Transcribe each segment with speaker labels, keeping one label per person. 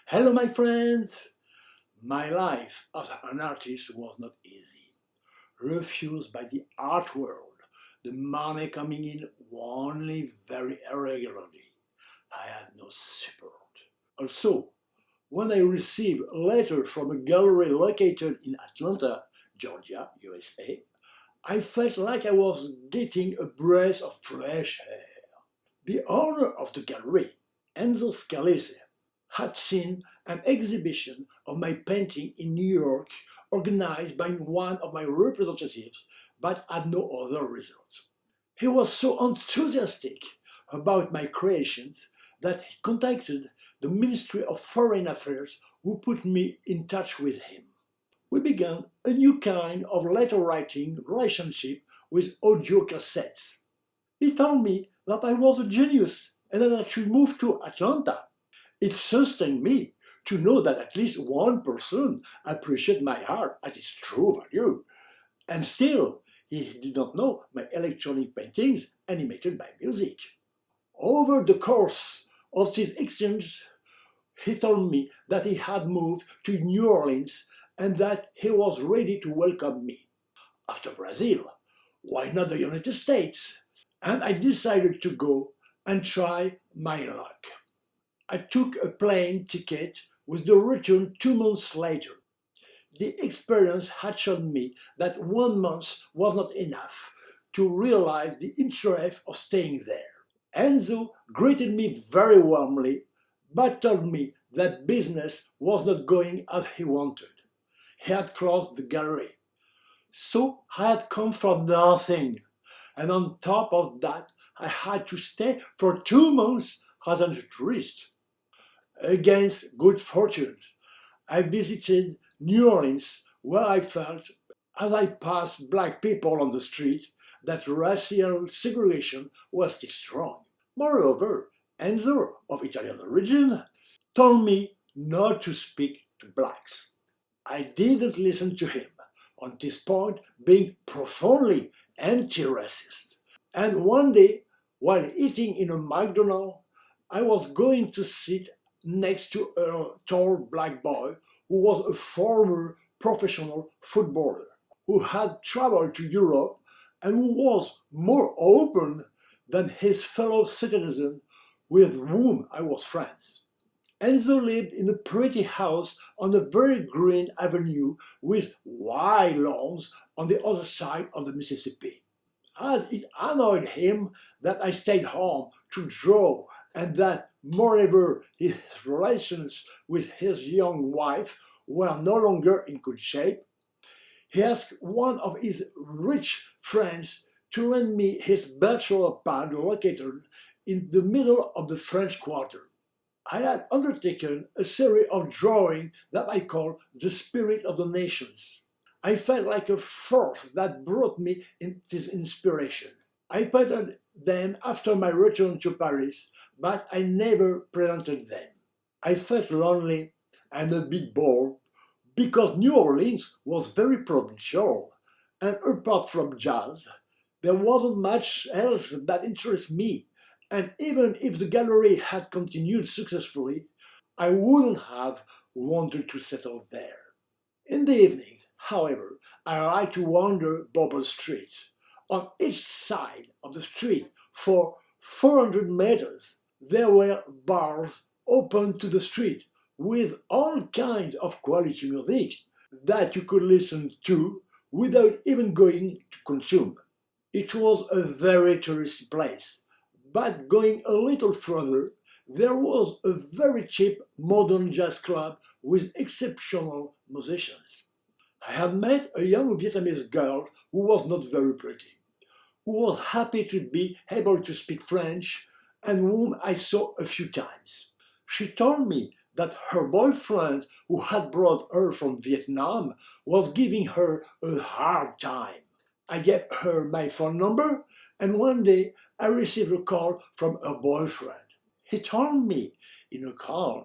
Speaker 1: Hello, my friends! My life as an artist was not easy. Refused by the art world, the money coming in only very irregularly. I had no support. Also, when I received a letter from a gallery located in Atlanta, Georgia, USA, I felt like I was getting a breath of fresh air. The owner of the gallery, Enzo Scalise, had seen an exhibition of my painting in New York organized by one of my representatives, but had no other results. He was so enthusiastic about my creations that he contacted the Ministry of Foreign Affairs, who put me in touch with him. We began a new kind of letter writing relationship with audio cassettes. He told me that I was a genius and that I should move to Atlanta. It sustained me to know that at least one person appreciated my art at its true value. And still, he did not know my electronic paintings animated by music. Over the course of this exchange, he told me that he had moved to New Orleans and that he was ready to welcome me. After Brazil, why not the United States? And I decided to go and try my luck. I took a plane ticket with the return 2 months later. The experience had shown me that 1 month was not enough to realize the interest of staying there. Enzo greeted me very warmly, but told me that business was not going as he wanted. He had closed the gallery. So I had come from nothing. And on top of that, I had to stay for 2 months as a tourist. Against good fortune, I visited New Orleans, where I felt, as I passed black people on the street, that racial segregation was still strong. Moreover, Enzo, of Italian origin, told me not to speak to blacks. I didn't listen to him, on this point being profoundly anti-racist. And one day, while eating in a McDonald's, I was going to sit next to a tall black boy who was a former professional footballer, who had traveled to Europe and who was more open than his fellow citizens with whom I was friends. Enzo lived in a pretty house on a very green avenue with wide lawns on the other side of the Mississippi. As it annoyed him that I stayed home to draw and that, moreover, his relations with his young wife were no longer in good shape, he asked one of his rich friends to lend me his bachelor pad located in the middle of the French Quarter. I had undertaken a series of drawings that I call the spirit of the nations. I felt like a force that brought me this inspiration. I painted them after my return to Paris, but I never presented them. I felt lonely and a bit bored because New Orleans was very provincial, and apart from jazz, there wasn't much else that interested me, and even if the gallery had continued successfully, I wouldn't have wanted to settle there. In the evening, however, I like to wander Bourbon Street. On each side of the street, for 400 meters, there were bars open to the street with all kinds of quality music that you could listen to without even going to consume. It was a very touristy place, but going a little further, there was a very cheap modern jazz club with exceptional musicians. I had met a young Vietnamese girl who was not very pretty, who was happy to be able to speak French and whom I saw a few times. She told me that her boyfriend, who had brought her from Vietnam, was giving her a hard time. I gave her my phone number, and one day I received a call from her boyfriend. He told me, in a calm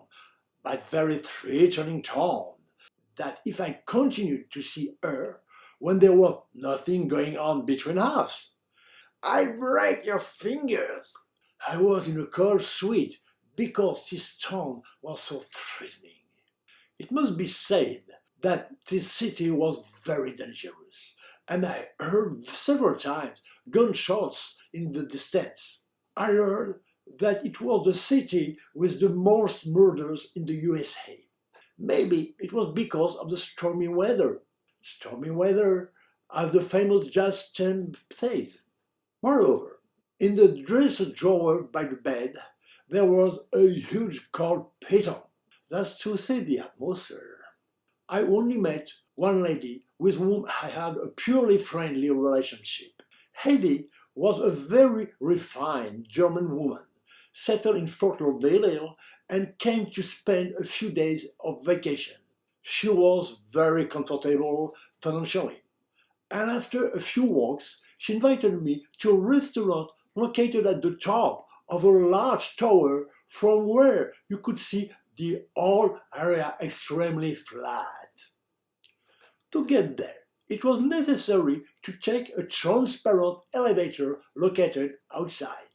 Speaker 1: but very threatening tone, that if I continued to see her when there was nothing going on between us, I'd break your fingers. I was in a cold sweat because this town was so threatening. It must be said that this city was very dangerous, and I heard several times gunshots in the distance. I heard that it was the city with the most murders in the USA. Maybe it was because of the stormy weather. Stormy weather, as the famous jazz champ says. Moreover, in the dresser drawer by the bed, there was a huge gold piton. That's to say the atmosphere. I only met one lady with whom I had a purely friendly relationship. Heidi was a very refined German woman, settled in Fort Lauderdale and came to spend a few days of vacation. She was very comfortable financially, and after a few walks, she invited me to a restaurant located at the top of a large tower from where you could see the whole area extremely flat. To get there, it was necessary to take a transparent elevator located outside.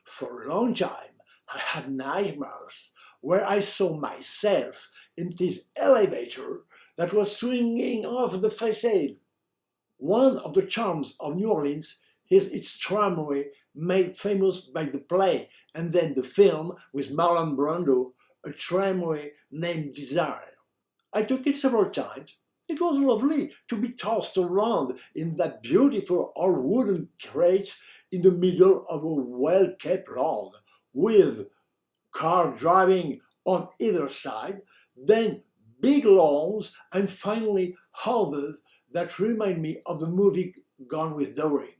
Speaker 1: For a long time, I had nightmares where I saw myself in this elevator that was swinging off the facade. One of the charms of New Orleans is its tramway, made famous by the play and then the film with Marlon Brando, A Tramway Named Desire. I took it several times. It was lovely to be tossed around in that beautiful old wooden crate in the middle of a well-kept lawn, with car driving on either side, then big lawns, and finally houses that remind me of the movie Gone with the Wind.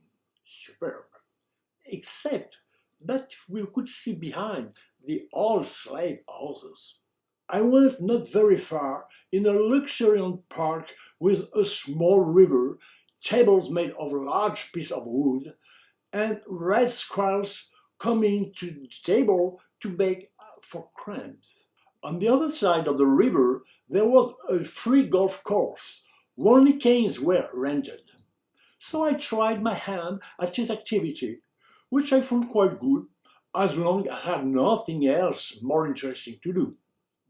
Speaker 1: Superb. Except that we could see behind the old slave houses. I went not very far in a luxuriant park with a small river, tables made of large pieces of wood, and red squirrels coming to the table to beg for crumbs. On the other side of the river, there was a free golf course. Only canes were rented. So I tried my hand at this activity, which I found quite good, as long as I had nothing else more interesting to do.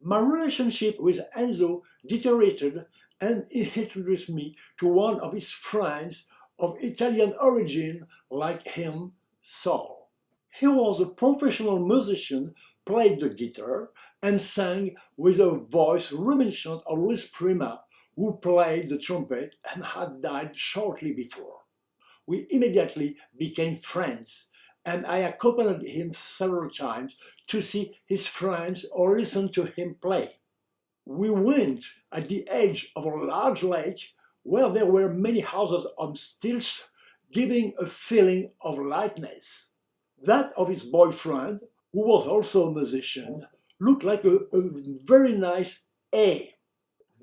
Speaker 1: My relationship with Enzo deteriorated, and he introduced me to one of his friends of Italian origin like him, Saul. He was a professional musician, played the guitar, and sang with a voice reminiscent of Luis Prima, who played the trumpet and had died shortly before. We immediately became friends, and I accompanied him several times to see his friends or listen to him play. We went at the edge of a large lake where there were many houses on stilts, giving a feeling of lightness. That of his boyfriend, who was also a musician, looked like a very nice A.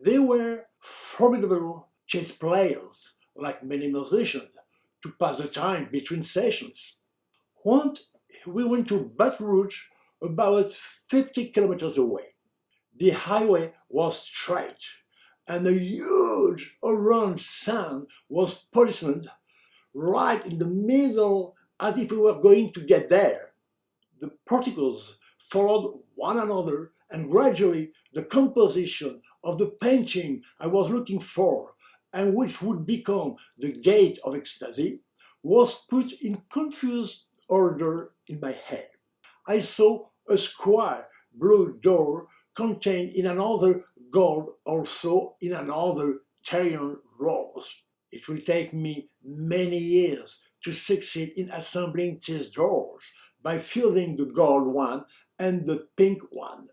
Speaker 1: They were formidable chess players, like many musicians, to pass the time between sessions. Once we went to Baton Rouge, about 50 kilometers away. The highway was straight, and a huge orange sun was positioned right in the middle as if we were going to get there. The particles followed one another, and gradually the composition of the painting I was looking for, and which would become the gate of ecstasy, was put in confused order in my head. I saw a square blue door contained in another gold, also in another Tyrian rose. It will take me many years to succeed in assembling these doors by fusing the gold one and the pink one.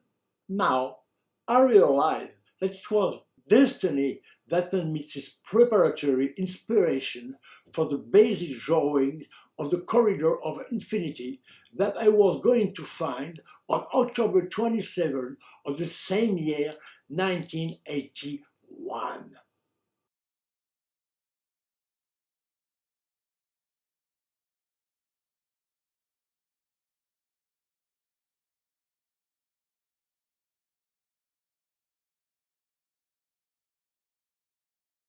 Speaker 1: Now, I realize that it was destiny that lent me this preparatory inspiration for the basic drawing of the corridor of infinity that I was going to find on October 27 of the same year, 1981.